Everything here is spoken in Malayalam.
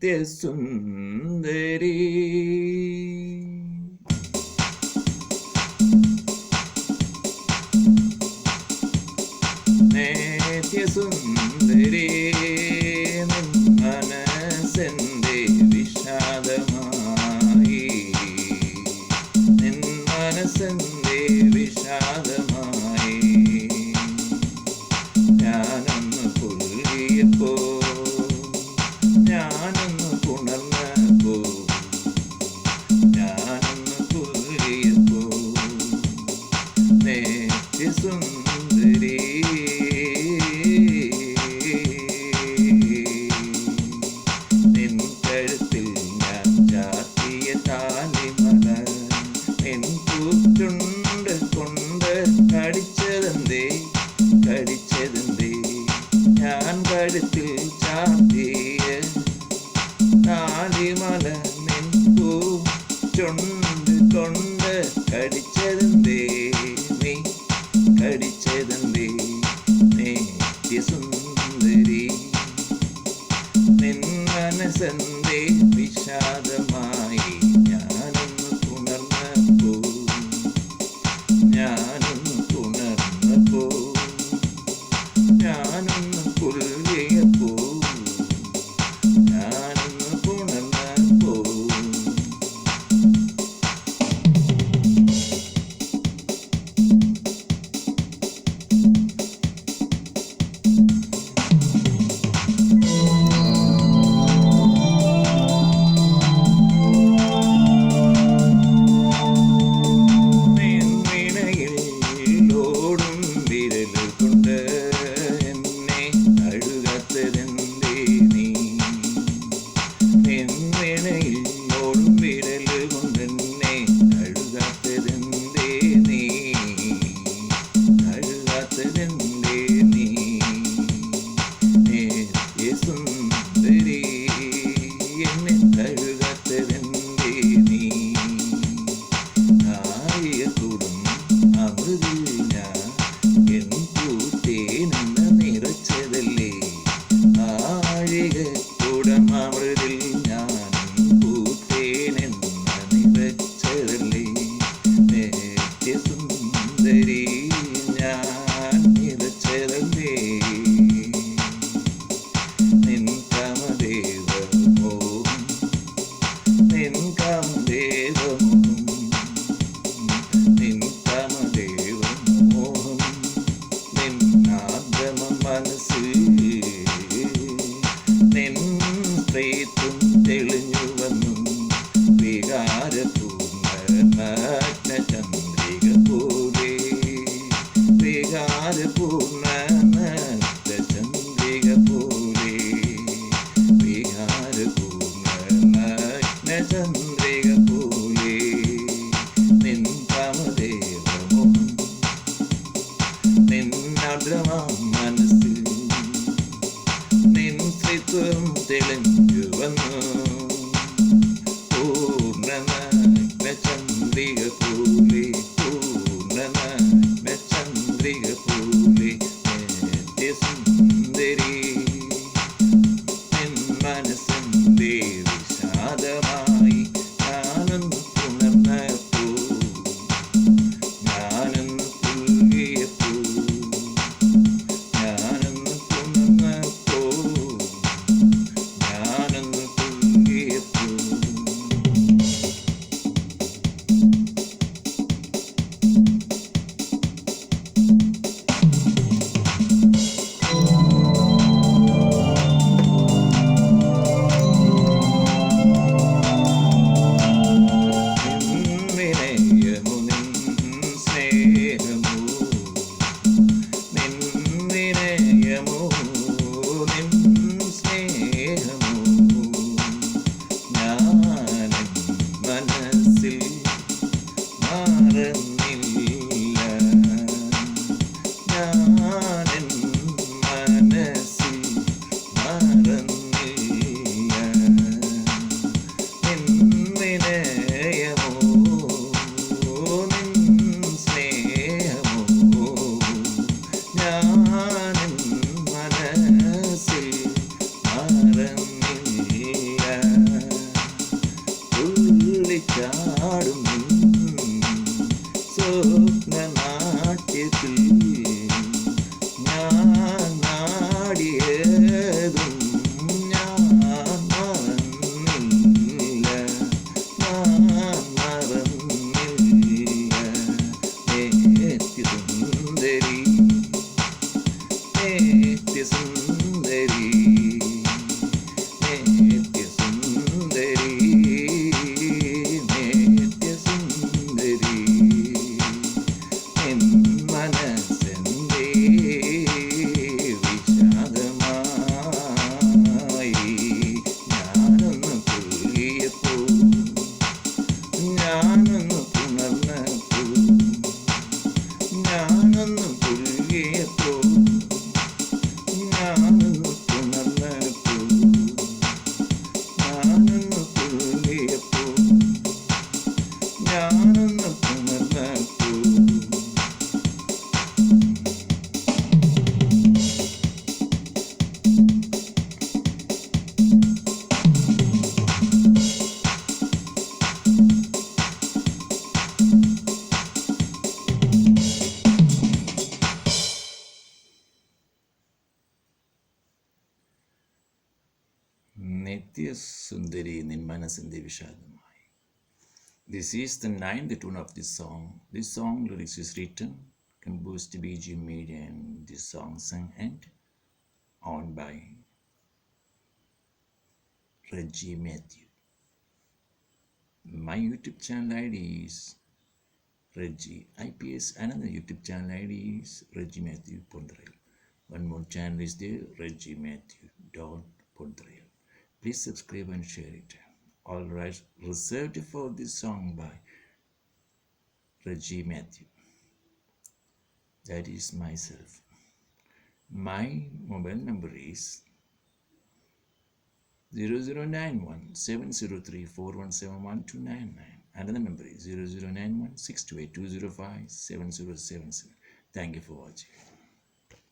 നിത്യസുന്ദരി നിത്യസുന്ദരി നിൻ മനസ്സെന്റെ വിഷാദമായി നിൻ മനസ്സെന്റെ വിഷാദമായി ഞാനൊന്ന് പുൽകിയപ്പോ ഞാനൊന്ന് പുണർന്നപ്പോ ഞാനൊന്ന് പുൽകിയപ്പോ നിത്യസുന്ദരി നിൻ കഴുത്തിൽ ഞാൻ ചാർത്തിയ താലിമല നിൻ പൂച്ചുണ്ട് കൊണ്ട് കടിച്ചതെന്തേ ഞാൻ കഴുത്തിൽ ചാർത്തിയ താലിമല നിൻ പൂച്ചുണ്ട് കൊണ്ട് കടിച്ചതെന്തേ നീ കടിച്ചതെന്തേ നിത്യസുന്ദരി നിൻ മനസ്സെന്തേ വിഷാദമായി ഞാനൊന്ന് പുണർന്നപ്പോ ഞാനൊന്ന് പുണർന്നപ്പോ ഞാനൊന്ന് പുൽകിയപ്പോ ഞാനൊന്ന് പുണർന്നപ്പോ നിൻവിനയിൽ ഓടും വിരൽ കൊണ്ട് എന്നെ അഴുകാത്തതെന്തേ നീ നിൻവിനയിൽ ഓടും വിരൽ കൊണ്ട് എന്നെ അഴുകാത്തതെന്തേ നീ അഴുകാത്തതെന്തേ നീ നിത്യസുന്ദരി എന്നെ അഴുകാത്തതെന്തേ നീ ആയിരക്കൂടും അമൃതിൽ ഞാൻ എൻ പൂത്തേനെന്ന് നിറച്ചതല്ലേ ആഴികക്കൂടം അമൃതിൽ ഞാൻ പൂത്തേനെന്ന് നിറച്ചതല്ലേ നിത്യസുന്ദരി ഞാൻ നിറച്ചതല്ലേ നിൻ കാമദേവമോഹം നിൻ കാമദേവമോഹം നിൻ കാമദേവമോഹം നിൻ ആഗമ മനസ്സിൽ നിൻ സ്ത്രീത്വം തെളിഞ്ഞു വന്നു വികാരപൂർണ്ണ നഗ്നചന്ദ്രിക പോലെ വികാരപൂർണ്ണ നഗ്നചന്ദ്രിക പോലെ വികാരപൂർണ്ണ നഗ്നചന്ദ്രിക പോലെ നിൻ കാമദേവമോഹം നിൻ ആർദ്രമാം മനസ്സിൽ നിൻ സ്ത്രീത്വം തെളിഞ്ഞു വന്നു പൂർണ്ണ നഗ്നചന്ദ്രിക പോലെ പൂർണ്ണ നഗ്നചന്ദ്രിക പോലെ നിത്യസുന്ദരി നിൻ മനസ്സെന്തേ വിഷാദമായി ഞാനൊന്ന് പുണർന്നപ്പോ ഞാനൊന്ന് പുൽകിയപ്പോ ഞാനൊന്ന് പുണർന്നപ്പോ ഞാനൊന്ന് പുൽകിയപ്പോ വിനയമോ നിൻ സ്നേഹമോ നിൻ വിനയമോ നിൻ സ്നേഹമോ ഞാനെൻ മനസ്സിൽ മറന്നില്ല ഞാനെൻ മനസ്സിൽ മറന്നില്ല നിൻ വിനയമോ നിൻ സ്നേഹമോ ഞാനെൻ മനസ്സിൽ മറന്നില്ല നിത്യസുന്ദരി നിത്യസുന്ദരി നിത്യസുന്ദരി എൻ മനസ്സെന്തേ വിഷാദമായി ഞാനൊന്ന് പുൽകിയപ്പോൾ ഞാനൊന്ന് പുണർന്നപ്പോൾ ഞാനൊന്ന് പുൽകിയപ്പോൾ ഞാനൊന്ന് പുണർന്നപ്പോൾ ഞാനൊന്ന് പുൽകിയപ്പോൾ ഞാനൊന്ന് പുണർന്നപ്പോൾ നിത്യസുന്ദരി നിൻ മനസ്സിൻ്റെ വിഷാദമായി. This is the ninth tune of this song. This song lyrics is written, composed by BG Media, and this song sung and on by Reggie Matthew. My YouTube channel ID is Reggie IPS. Another YouTube channel ID is Reggie Matthew Pondrail. One more channel is there, Reggie Matthew Pondrail. Please subscribe and share it. All rights reserved for this song by Reggie Matthew. That is myself. My mobile number is 0091-703-417-1299. Another number is 0091-628-205-7077. Thank you for watching.